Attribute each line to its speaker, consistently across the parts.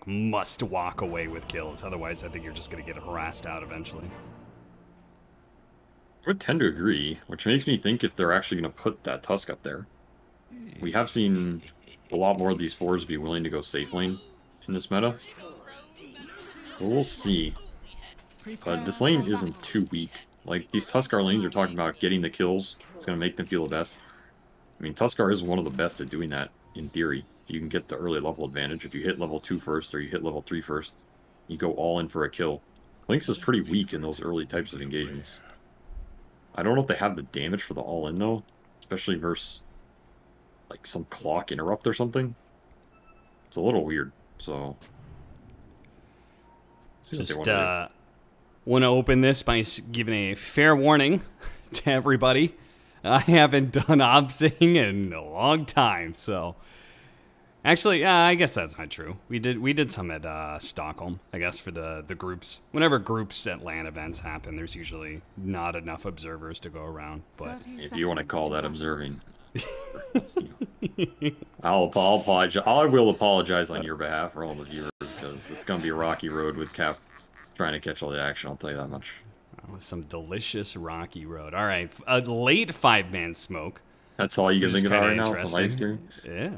Speaker 1: must walk away with kills. Otherwise, I think you're just going to get harassed out eventually.
Speaker 2: I would tend to agree, which makes me think if they're actually going to put that Tusk up there. We have seen a lot more of these fours be willing to go safe lane in this meta. So we'll see. But this lane isn't too weak. Like, these Tuskar lanes are talking about getting the kills. It's going to make them feel the best. I mean, Tuskar is one of the best at doing that, in theory. You can get the early level advantage. If you hit level 2 first, or you hit level 3 first, you go all in for a kill. Lynx is pretty weak in those early types of engagements. I don't know if they have the damage for the all-in, though. Especially versus, like, some clock interrupt or something. It's a little weird, so...
Speaker 1: Just want to open this by giving a fair warning to everybody. I haven't done obsing in a long time, so... Actually, I guess that's not true. We did some at Stockholm, I guess, for the groups. Whenever groups at LAN events happen, there's usually not enough observers to go around. But
Speaker 2: if you want to call that observing, I will apologize on your behalf for all the viewers, because it's going to be a rocky road with Cap trying to catch all the action. I'll tell you that much.
Speaker 1: Some delicious rocky road. All right, a late 5-man smoke.
Speaker 2: That's all you can think about right now? Some ice cream?
Speaker 1: Yeah.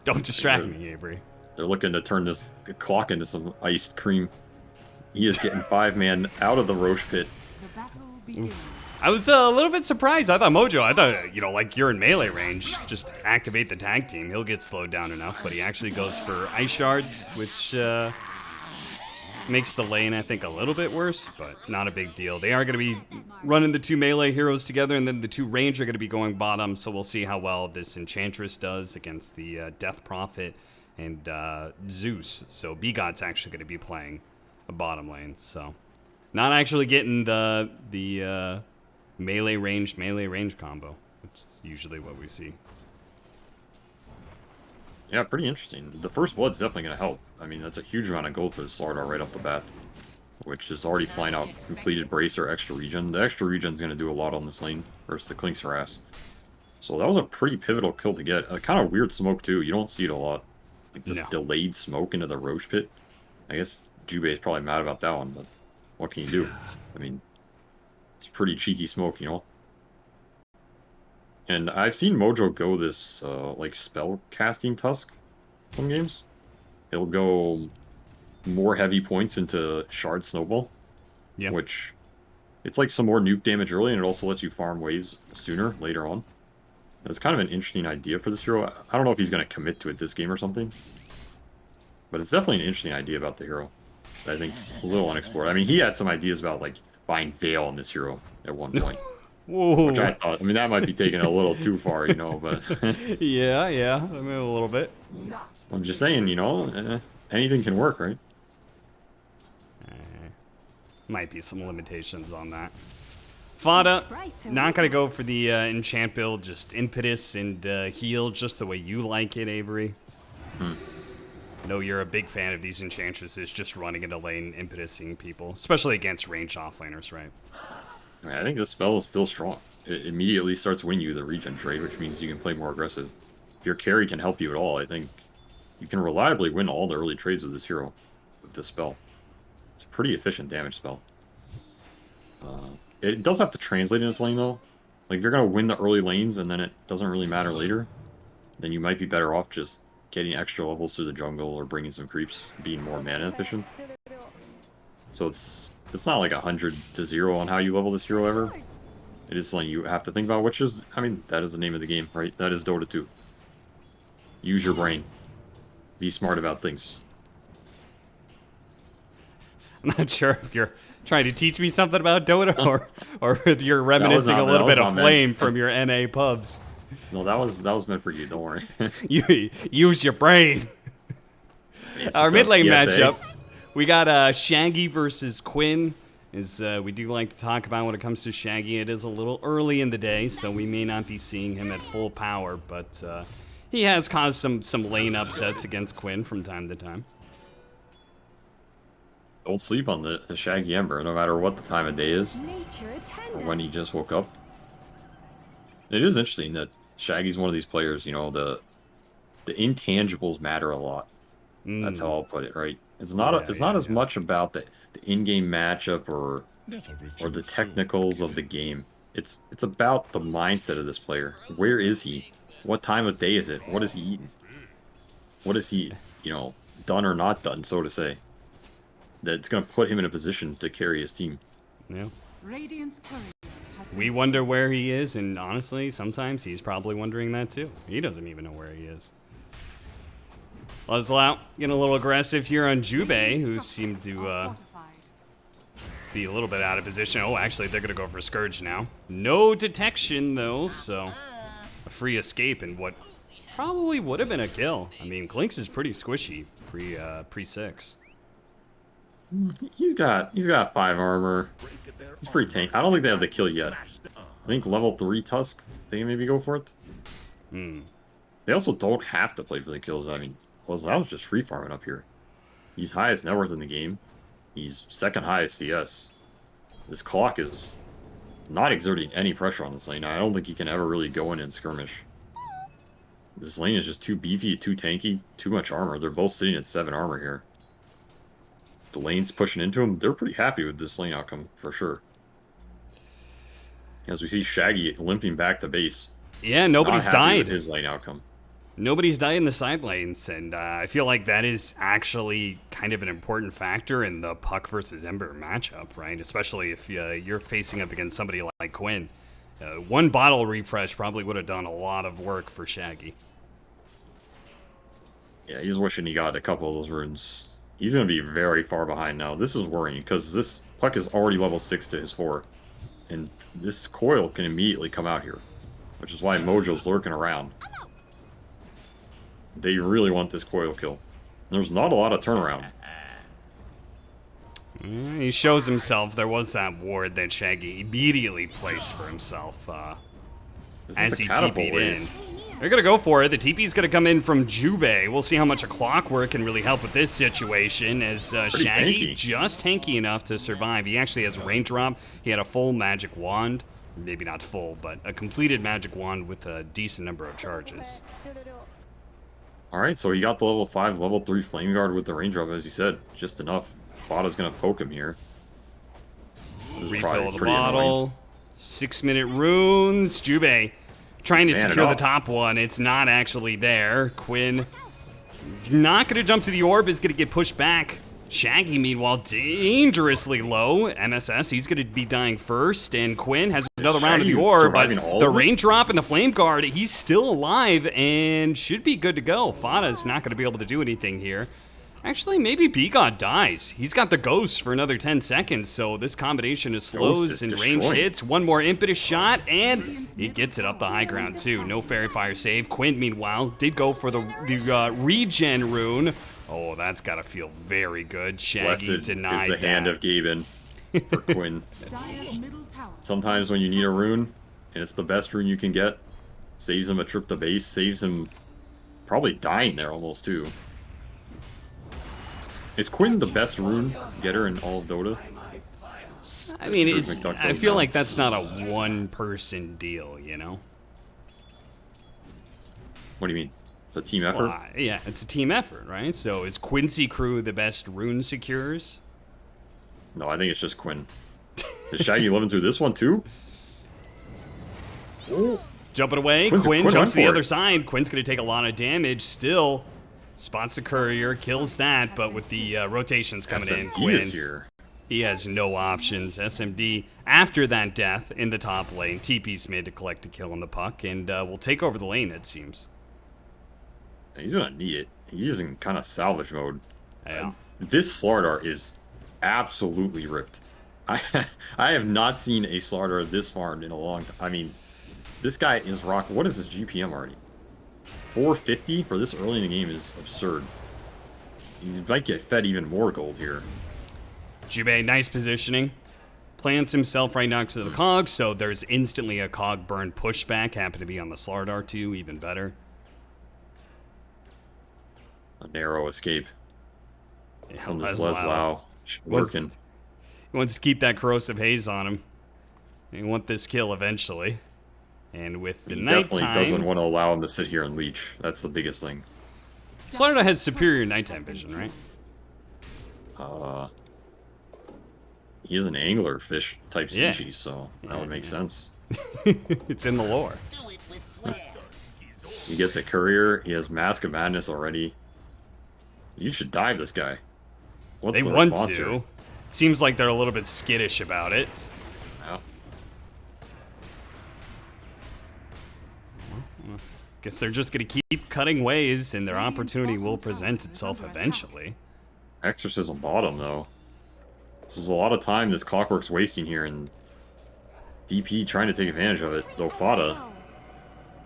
Speaker 1: Don't distract me, Avery.
Speaker 2: They're looking to turn this clock into some iced cream. He is getting 5-man out of the Roche pit.
Speaker 1: I was a little bit surprised. I thought, like you're in melee range, just activate the tag team. He'll get slowed down enough, but he actually goes for ice shards, which makes the lane, I think, a little bit worse, but not a big deal. They are going to be running the 2 melee heroes together, and then the 2 range are going to be going bottom, so we'll see how well this Enchantress does against the Death Prophet and Zeus. So B-God's actually going to be playing a bottom lane, so not actually getting the melee range combo, which is usually what we see.
Speaker 2: Yeah, pretty interesting. The first blood's definitely going to help. I mean, that's a huge amount of gold for the Slardar right off the bat, which is already flying out completed brace or extra regen. The extra regen's going to do a lot on this lane versus the Klink's harass. So that was a pretty pivotal kill to get. A kind of weird smoke, too. You don't see it a lot. Like this delayed smoke into the Roche pit. I guess Jubei is probably mad about that one, but what can you do? I mean, it's pretty cheeky smoke, you know? And I've seen Mojo go this, like, spell casting Tusk some games. He'll go more heavy points into Shard Snowball, which it's like some more nuke damage early, and it also lets you farm waves sooner later on. It's kind of an interesting idea for this hero. I don't know if he's going to commit to it this game or something, but it's definitely an interesting idea about the hero that I think is a little unexplored. I mean, he had some ideas about, like, buying Veil on this hero at one point.
Speaker 1: Whoa.
Speaker 2: Which I thought, I mean, that might be taken a little too far, you know, but...
Speaker 1: yeah, I mean, a little bit.
Speaker 2: I'm just saying, you know, anything can work, right?
Speaker 1: Might be some limitations on that. Fada, not going to go for the enchant build, just impetus and heal just the way you like it, Avery. I know you're a big fan of these enchantresses just running into lane impetusing people, especially against ranged offlaners, right?
Speaker 2: I mean, I think this spell is still strong. It immediately starts winning you the regen trade, which means you can play more aggressive. If your carry can help you at all, I think you can reliably win all the early trades with this hero, with this spell. It's a pretty efficient damage spell. It does have to translate in this lane, though. Like, if you're going to win the early lanes and then it doesn't really matter later, then you might be better off just getting extra levels through the jungle or bringing some creeps, being more mana efficient. So it's not like 100 to 0 on how you level this hero ever. It is something you have to think about, which is, I mean, that is the name of the game, right? That is Dota2. Use your brain. Be smart about things.
Speaker 1: I'm not sure if you're trying to teach me something about Dota or if you're reminiscing a little bit of Flame from your NA pubs.
Speaker 2: No, that was meant for you, don't worry.
Speaker 1: You use your brain. Our mid lane matchup. We got Shaggy versus Quinn. We do like to talk about when it comes to Shaggy. It is a little early in the day, so we may not be seeing him at full power, but he has caused some lane upsets against Quinn from time to time.
Speaker 2: Don't sleep on the Shaggy Ember, no matter what the time of day is, or when he just woke up. It is interesting that Shaggy's one of these players, you know, the intangibles matter a lot. That's how I'll put it, right? It's not as much about the in-game matchup or the technicals of the game. It's about the mindset of this player. Where is he? What time of day is it? What is he eating? What is he, done or not done, so to say? That's going to put him in a position to carry his team.
Speaker 1: Yeah. We wonder where he is, and honestly, sometimes he's probably wondering that too. He doesn't even know where he is. Leslau getting a little aggressive here on Jubei, who seemed to be a little bit out of position. Oh, actually, they're going to go for Scourge now. No detection, though, so a free escape and what probably would have been a kill. I mean, Clinks is pretty squishy pre-6.
Speaker 2: He's got 5 armor. He's pretty tanky. I don't think they have the kill yet. I think level 3 Tusk, they can maybe go for it. They also don't have to play for the kills. I mean, Leslau's just free farming up here. He's highest net worth in the game. He's second highest CS. This clock is not exerting any pressure on this lane. I don't think he can ever really go in and skirmish. This lane is just too beefy, too tanky, too much armor. They're both sitting at 7 armor here. The lane's pushing into him. They're pretty happy with this lane outcome, for sure. As we see Shaggy limping back to base.
Speaker 1: Yeah, nobody's died.
Speaker 2: With his lane outcome.
Speaker 1: Nobody's died in the side lanes, and I feel like that is actually kind of an important factor in the Puck versus Ember matchup, right? Especially if you're facing up against somebody like Quinn. One bottle refresh probably would have done a lot of work for Shaggy.
Speaker 2: Yeah, he's wishing he got a couple of those runes. He's going to be very far behind now. This is worrying, because this Puck is already level 6 to his 4. And this coil can immediately come out here, which is why Mojo's lurking around. They really want this coil kill. There's not a lot of turnaround.
Speaker 1: He shows himself. There was that ward that Shaggy immediately placed for himself as he TP'd in. They're going to go for it. The TP's going to come in from Jubei. We'll see how much a clockwork can really help with this situation, as Shaggy just tanky enough to survive. He actually has a range drop. He had a full magic wand. Maybe not full, but a completed magic wand with a decent number of charges.
Speaker 2: Alright, so he got the level 5, level 3 Flame Guard with the range drop, as you said. Just enough. Fada's going to poke him here.
Speaker 1: Refill the bottle. Annoying. 6-minute runes. Jubei trying to secure the top one. It's not actually there. Quinn not going to jump to the orb. Is going to get pushed back. Shaggy, meanwhile, dangerously low. MSS, he's going to be dying first. And Quinn has another round of the orb. But the raindrop and the flame guard, he's still alive and should be good to go. Fada's not going to be able to do anything here. Actually, maybe B-God dies. He's got the ghost for another 10 seconds, so this combination of slows and range hits. One more impetus shot, and he gets it up the high ground, too. No fairy fire save. Quinn, meanwhile, did go for the regen rune. Oh, that's got to feel very good. Shaggy denied
Speaker 2: is the hand of Gaben for Quinn. Sometimes when you need a rune, and it's the best rune you can get, saves him a trip to base, saves him probably dying there almost, too. Is Quinn the best rune getter in all of Dota?
Speaker 1: I mean, I feel like that's not a one-person deal, you know?
Speaker 2: What do you mean? It's a team effort?
Speaker 1: Well, yeah, it's a team effort, right? So is Quincy crew the best rune secures?
Speaker 2: No, I think it's just Quinn. Is Shaggy living through this one, too?
Speaker 1: Jumping away. Quinn jumps to the other side. Quinn's going to take a lot of damage still. Spots the courier, kills that, but with the rotations coming in, Quinn, he has no options. SMD, after that death in the top lane, TP's made to collect a kill on the Puck, and will take over the lane, it seems.
Speaker 2: He's going to need it. He's in kind of salvage mode.
Speaker 1: Yeah.
Speaker 2: This Slardar is absolutely ripped. I have not seen a Slardar this farmed in a long time. I mean, this guy is rocking. What is his GPM already? 450 for this early in the game is absurd. He might get fed even more gold here.
Speaker 1: Jubei, nice positioning. Plants himself right next to the cog, so there's instantly a cog burn pushback. Happened to be on the Slardar too, even better.
Speaker 2: A narrow escape.
Speaker 1: Yeah,
Speaker 2: from this Leslau working.
Speaker 1: He wants to keep that corrosive haze on him. He want this kill eventually. And with the nighttime...
Speaker 2: He definitely doesn't want to allow him to sit here and leech. That's the biggest thing.
Speaker 1: Slarda has superior nighttime vision, right?
Speaker 2: He is an angler fish type
Speaker 1: Yeah.
Speaker 2: species, so that would make sense.
Speaker 1: It's in the lore.
Speaker 2: He gets a courier. He has Mask of Madness already. You should dive this guy. What's
Speaker 1: They
Speaker 2: the
Speaker 1: want
Speaker 2: response
Speaker 1: to.
Speaker 2: here?
Speaker 1: Seems like they're a little bit skittish about it.
Speaker 2: Yeah.
Speaker 1: Guess they're just going to keep cutting ways, and their opportunity will present itself eventually.
Speaker 2: Exorcism bottom, though. This is a lot of time this Clockwork's wasting here, and DP trying to take advantage of it. Though Fada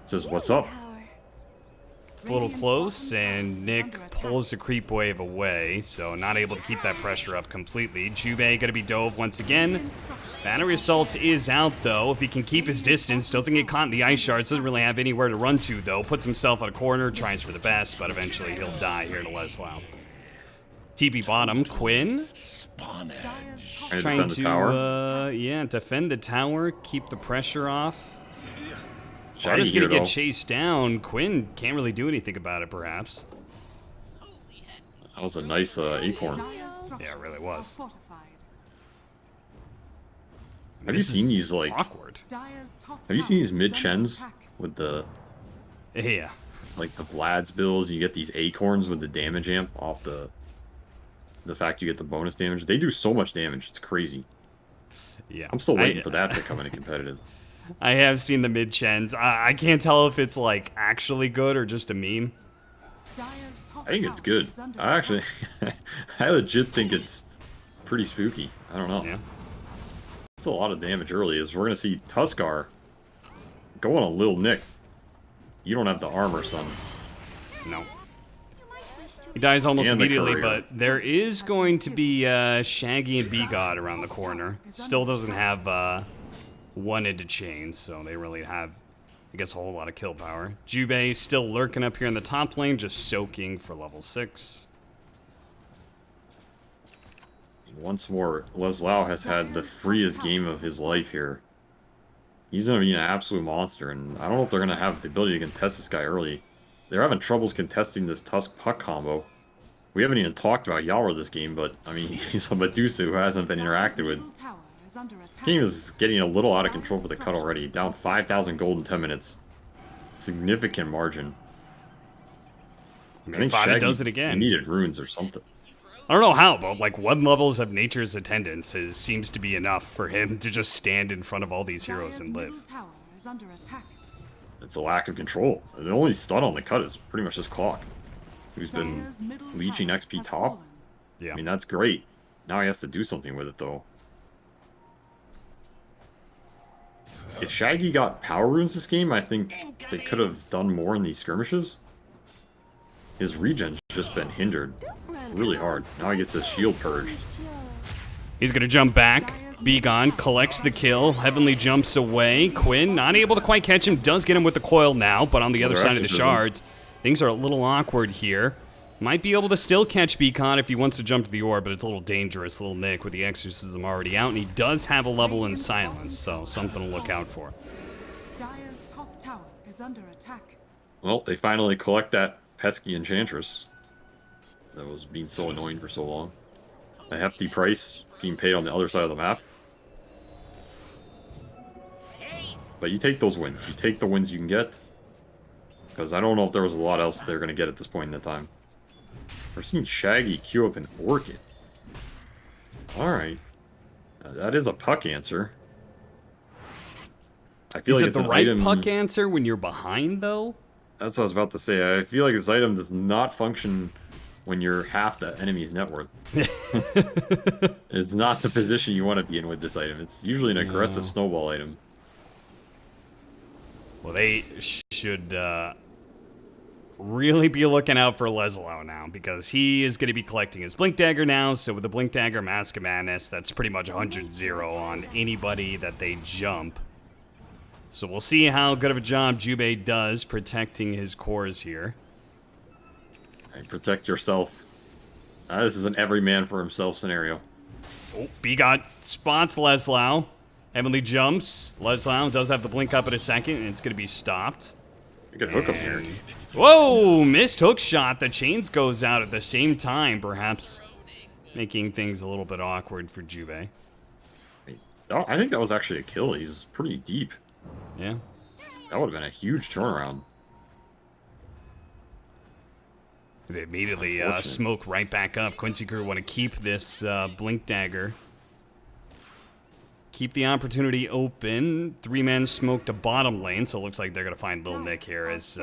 Speaker 2: says, "What's up?"
Speaker 1: It's a little close, and Nick pulls the creep wave away, so not able to keep that pressure up completely. Jube going to be dove once again. Battery Assault is out, though. If he can keep his distance, doesn't get caught in the ice shards, doesn't really have anywhere to run to, though. Puts himself on a corner, tries for the best, but eventually he'll die here to Leslau. TP bottom, Quinn. Trying to defend the tower, keep the pressure off. Shaggy's gonna get chased down. Quinn can't really do anything about it, perhaps.
Speaker 2: That was a nice acorn.
Speaker 1: Yeah, it really was.
Speaker 2: Have you seen these, like...
Speaker 1: Awkward.
Speaker 2: Have you seen these mid-chens with the...
Speaker 1: Yeah.
Speaker 2: Like the Vlad's bills, you get these acorns with the damage amp off the fact you get the bonus damage. They do so much damage, it's crazy.
Speaker 1: Yeah.
Speaker 2: I'm still waiting for that to come into competitive.
Speaker 1: I have seen the mid-chens. I can't tell if it's, like, actually good or just a meme.
Speaker 2: I think it's good. I actually... I legit think it's pretty spooky. I don't know.
Speaker 1: Yeah.
Speaker 2: It's a lot of damage early, as we're going to see Tuskar go on a Lil Nick. You don't have the armor, son.
Speaker 1: No. He dies almost
Speaker 2: And the
Speaker 1: immediately,
Speaker 2: courier.
Speaker 1: but there is going to be Shaggy and B-God around the corner. Still doesn't have one-ended chains, so they really have, I guess, a whole lot of kill power. Jube still lurking up here in the top lane, just soaking for level 6.
Speaker 2: Once more, Leslau has had the freest game of his life here. He's going to be an absolute monster, and I don't know if they're going to have the ability to contest this guy early. They're having troubles contesting this Tusk-Puck combo. We haven't even talked about Yalra this game, but, I mean, he's a Medusa who hasn't been interacted with. This game is getting a little out of control for the cut already. Down 5,000 gold in 10 minutes. Significant margin. I think
Speaker 1: Fada
Speaker 2: Shaggy
Speaker 1: does it again.
Speaker 2: needed runes or something.
Speaker 1: I don't know how, but like 1 levels of Nature's Attendance seems to be enough for him to just stand in front of all these heroes and live.
Speaker 2: It's a lack of control. The only stun on the cut is pretty much this Clock, who's been leeching XP top.
Speaker 1: Yeah.
Speaker 2: I mean, that's great. Now he has to do something with it, though. If Shaggy got power runes this game, I think they could have done more in these skirmishes. His regen's just been hindered really hard. Now he gets his shield purged.
Speaker 1: He's gonna jump back. Begone collects the kill. Heavenly jumps away. Quinn not able to quite catch him. Does get him with the coil now, but on the other side of the shards, things are a little awkward here. Might be able to still catch Beacon if he wants to jump to the orb, but it's a little dangerous. Little Nick with the exorcism already out, and he does have a level in silence, so something to look out for.
Speaker 3: Dire's top tower is under attack.
Speaker 2: Well, they finally collect that pesky enchantress that was being so annoying for so long. A hefty price being paid on the other side of the map. But you take those wins. You take the wins you can get. Because I don't know if there was a lot else they're going to get at this point in the time. We're seeing Shaggy queue up an Orchid. Alright. That is a puck answer. I feel like
Speaker 1: Is it
Speaker 2: it's
Speaker 1: the
Speaker 2: an
Speaker 1: right
Speaker 2: item...
Speaker 1: puck answer when you're behind, though?
Speaker 2: That's what I was about to say. I feel like this item does not function when you're half the enemy's net worth. It's not the position you want to be in with this item. It's usually an aggressive snowball item.
Speaker 1: Well, they should really be looking out for Leslau now, because he is going to be collecting his Blink Dagger now, so with the Blink Dagger, Mask of Madness, that's pretty much 100-0 on anybody that they jump. So we'll see how good of a job Jube does protecting his cores here.
Speaker 2: Hey, protect yourself. This is an every man for himself scenario.
Speaker 1: Oh, B-God spots Leslau. Heavenly jumps. Leslau does have the blink up in a second, and it's going to be stopped.
Speaker 2: I could hook him here.
Speaker 1: Whoa, missed hook shot. The chains goes out at the same time, perhaps making things a little bit awkward for Jube.
Speaker 2: I think that was actually a kill. He's pretty deep.
Speaker 1: Yeah.
Speaker 2: That would have been a huge turnaround.
Speaker 1: They immediately smoke right back up. Quincy crew want to keep this blink dagger. Keep the opportunity open. 3-man smoke to bottom lane, so it looks like they're going to find Lil Nick here as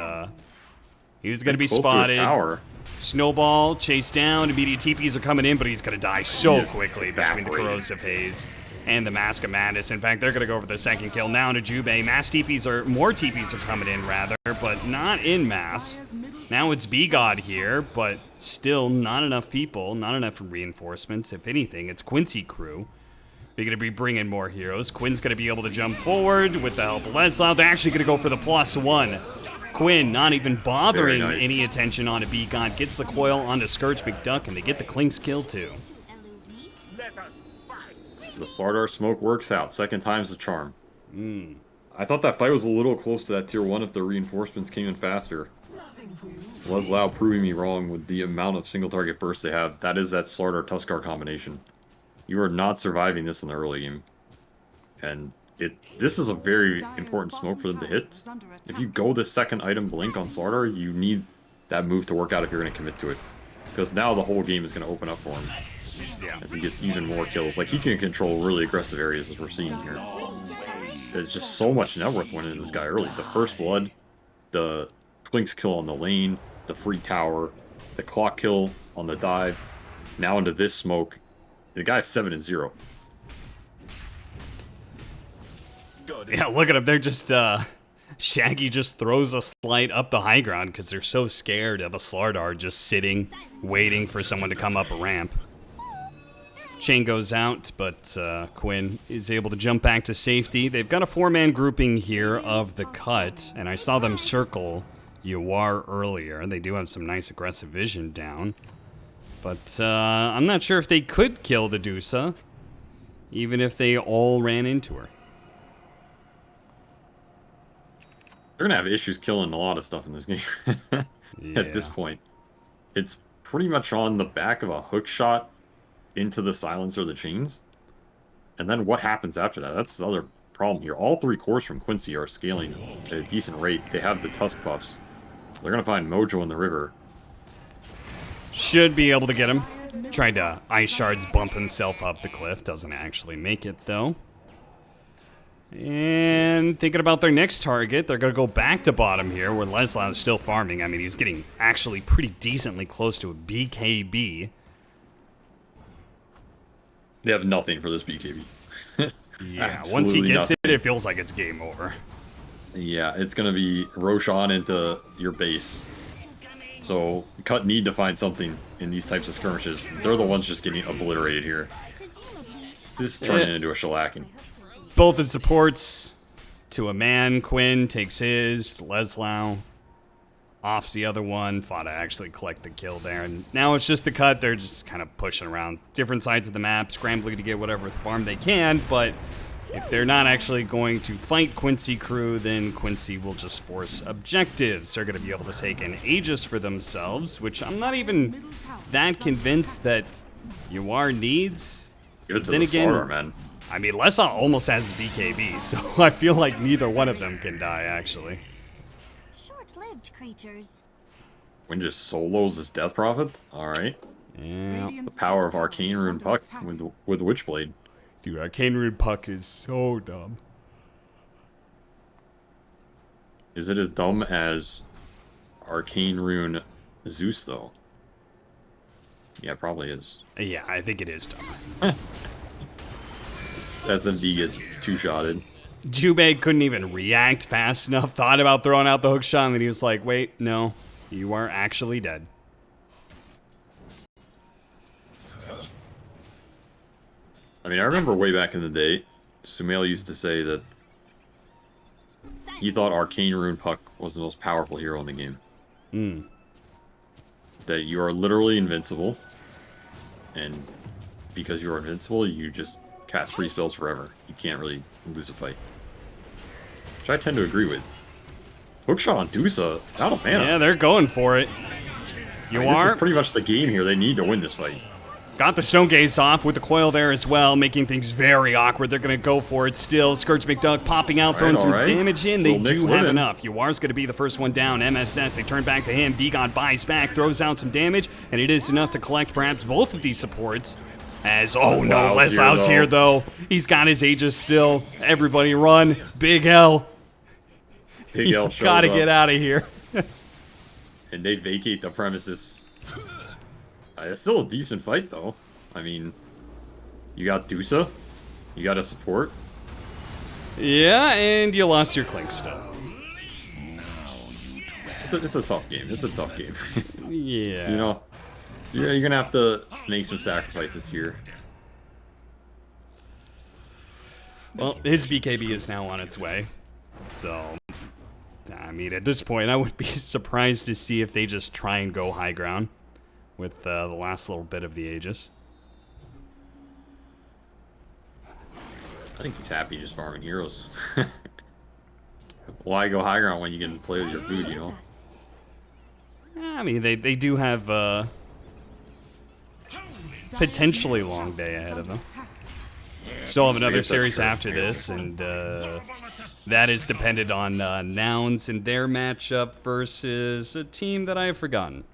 Speaker 1: he's going to be spotted.
Speaker 2: Tower.
Speaker 1: Snowball, chased down. Immediate TPs are coming in, but he's going to die so quickly between the corrosive haze and the Mask of Madness. In fact, they're going to go for the second kill now to Jube. More TPs are coming in, rather, but not in mass. Now it's B-God here, but still not enough people, not enough reinforcements. If anything, it's Quincy crew. They're going to be bringing more heroes. Quinn's going to be able to jump forward with the help of Leslau. They're actually going to go for the +1. Quinn not even bothering any attention on a B-God. Gets the coil onto Scourge McDuck, and they get the Klink's kill too.
Speaker 2: The Slardar smoke works out. Second time's the charm. I thought that fight was a little close to that tier 1 if the reinforcements came in faster. Leslau proving me wrong with the amount of single target bursts they have. That is that Slardar Tuskar combination. You are not surviving this in the early game. And this is a very important smoke for them to hit. If you go the second item blink on Slardar, you need that move to work out if you're going to commit to it. Because now the whole game is going to open up for him. As he gets even more kills. Like, he can control really aggressive areas as we're seeing here. There's just so much net worth went into this guy early. The first blood, the Klink's kill on the lane, the free tower, the clock kill on the dive, now into this smoke. The guy's 7-0.
Speaker 1: Yeah, look at him. They're just, Shaggy just throws a slight up the high ground because they're so scared of a Slardar just sitting, waiting for someone to come up a ramp. Chain goes out, but Quinn is able to jump back to safety. They've got a 4-man grouping here of the cut, and I saw them circle Yawar earlier. They do have some nice aggressive vision down. But I'm not sure if they could kill the Dusa, even if they all ran into her.
Speaker 2: They're going to have issues killing a lot of stuff in this game at this point. It's pretty much on the back of a hook shot into the silencer of the chains. And then what happens after that? That's the other problem here. All 3 cores from Quincy are scaling at a decent rate. They have the Tusk buffs. They're going to find Mojo in the river.
Speaker 1: Should be able to get him. Tried to Ice Shards bump himself up the cliff. Doesn't actually make it, though. And thinking about their next target, they're going to go back to bottom here, where Leslau is still farming. I mean, he's getting actually pretty decently close to a BKB.
Speaker 2: They have nothing for this BKB.
Speaker 1: Yeah, once he gets it, it feels like it's game over.
Speaker 2: Yeah, it's going to be Roshan into your base. So, Cut need to find something in these types of skirmishes. They're the ones just getting obliterated here. This is turning into a shellacking.
Speaker 1: Both the supports to a man. Quinn takes his. Leslau offs the other one. Fought to actually collect the kill there. And now it's just the Cut. They're just kind of pushing around different sides of the map, scrambling to get whatever farm they can. But if they're not actually going to fight Quincy crew, then Quincy will just force objectives. They're going to be able to take an Aegis for themselves, which I'm not even that convinced that Yawar needs.
Speaker 2: Give it to the Slardar, man.
Speaker 1: I mean, Lesau almost has BKB, so I feel like neither one of them can die, actually.
Speaker 4: Short-lived creatures.
Speaker 2: Quinn just solos his Death Prophet? Alright.
Speaker 1: Yeah.
Speaker 2: The power of Arcane Rune Puck with Witchblade.
Speaker 1: Dude, Arcane Rune Puck is so dumb.
Speaker 2: Is it as dumb as Arcane Rune Zeus, though? Yeah, it probably is.
Speaker 1: Yeah, I think it is dumb.
Speaker 2: SMD gets two-shotted.
Speaker 1: Jube couldn't even react fast enough, thought about throwing out the hook shot, and then he was like, wait, no, you are actually dead.
Speaker 2: I mean, I remember way back in the day, Sumail used to say that he thought Arcane Rune Puck was the most powerful hero in the game. That you are literally invincible, and because you are invincible, you just cast free spells forever. You can't really lose a fight. Which I tend to agree with. Hookshot on Dusa. Out of mana.
Speaker 1: Yeah, they're going for it. You
Speaker 2: This
Speaker 1: are
Speaker 2: is pretty much the game here. They need to win this fight.
Speaker 1: got the Stone Gaze off with the coil there as well, making things very awkward. They're going to go for it still. Scourge McDuck popping out, throwing some damage in. They do have enough. Yuar's going to be the first one down. MSS, they turn back to him. D-God buys back, throws out some damage, and it is enough to collect perhaps both of these supports. As, oh no, Leslau's here though. He's got his Aegis still. Everybody run. Big L.
Speaker 2: Big L
Speaker 1: You gotta get out of here.
Speaker 2: And they vacate the premises. It's still a decent fight, though. I mean, you got Dusa, you got a support.
Speaker 1: Yeah, and you lost your Clink still.
Speaker 2: It's a tough game. It's a tough game.
Speaker 1: Yeah.
Speaker 2: You know, you're gonna have to make some sacrifices here.
Speaker 1: Well, his BKB is now on its way. So, I mean, at this point, I would be surprised to see if they just try and go high ground with the last little bit of the Aegis.
Speaker 2: I think he's happy just farming heroes. Why go high ground when you can play with your food, you know?
Speaker 1: I mean, they do have potentially long day ahead of them. Still have another series after this, and that is dependent on Nouns and their matchup versus a team that I have forgotten.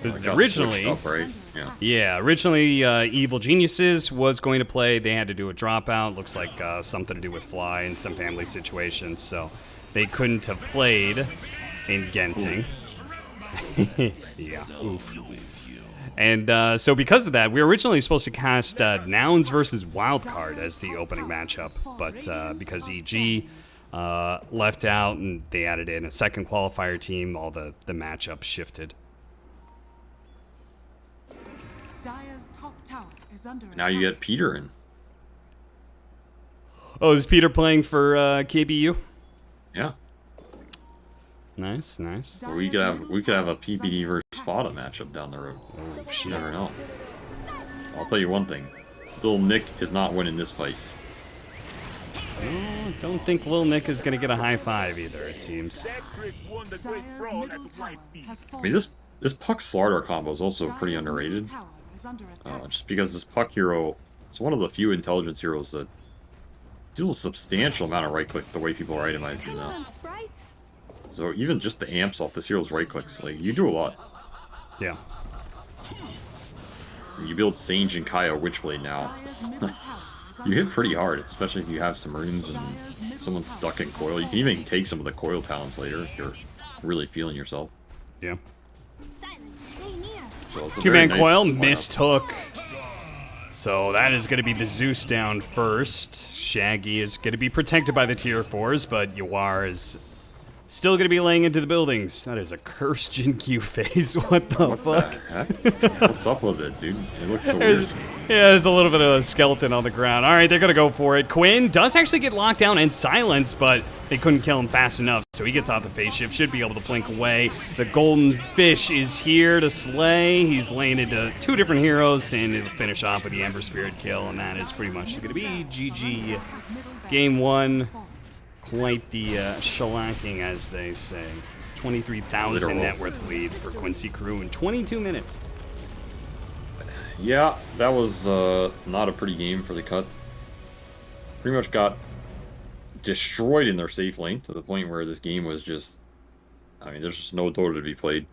Speaker 1: This is originally,
Speaker 2: up, right?
Speaker 1: yeah, originally Evil Geniuses was going to play. They had to do a dropout. Looks like something to do with Fly and some family situations, so they couldn't have played in Genting. Yeah, oof. And so because of that, we were originally supposed to cast Nouns versus Wildcard as the opening matchup, but because EG left out and they added in a second qualifier team, all the matchups shifted.
Speaker 3: Dire's top tower is under
Speaker 2: Now you get Peter in.
Speaker 1: Oh, is Peter playing for KBU?
Speaker 2: Yeah.
Speaker 1: Nice, nice.
Speaker 2: Or we could have a PPD versus Fada matchup down the road.
Speaker 1: Oh, shit.
Speaker 2: You never know. I'll tell you one thing. Little Nick is not winning this fight.
Speaker 1: Oh, don't think Lil Nick is going to get a high five either, it seems.
Speaker 3: Dire's middle tower has
Speaker 2: I mean, this Puck Slardar combo is also pretty
Speaker 3: Dire's
Speaker 2: underrated.
Speaker 3: middle tower is under attack.
Speaker 2: Just because this Puck hero is one of the few intelligence heroes that deals a substantial amount of right click the way people are itemizing now. So even just the amps off this hero's right clicks, like, you do a lot.
Speaker 1: Yeah.
Speaker 2: You build Sage and Kaya Witchblade now.
Speaker 3: Dire's middle tower is
Speaker 2: You
Speaker 3: under
Speaker 2: hit pretty hard, especially if you have some runes and someone's stuck in coil. You can even take some of the coil talents later if you're really feeling yourself.
Speaker 1: Yeah.
Speaker 2: So it's a
Speaker 1: Two-man
Speaker 2: very nice
Speaker 1: coil,
Speaker 2: lineup.
Speaker 1: missed hook. So that is going to be the Zeus down first. Shaggy is going to be protected by the tier 4s, but Yuar is still going to be laying into the buildings. That is a cursed Jin Q phase. What the fuck?
Speaker 2: Heck? What's up with it, dude? It looks so weird.
Speaker 1: Yeah, there's a little bit of a skeleton on the ground. All right, they're going to go for it. Quinn does actually get locked down and silenced, but they couldn't kill him fast enough, so he gets off the phase shift. Should be able to blink away. The golden fish is here to slay. He's laying into two different heroes, and it'll finish off with the Ember Spirit kill, and that is pretty much going to be GG. Game 1. Quite the shellacking, as they say. 23,000 net worth lead for Quincy Crew in 22 minutes.
Speaker 2: Yeah, that was not a pretty game for the cut. Pretty much got destroyed in their safe lane to the point where this game was just... I mean, there's just no Dota to be played.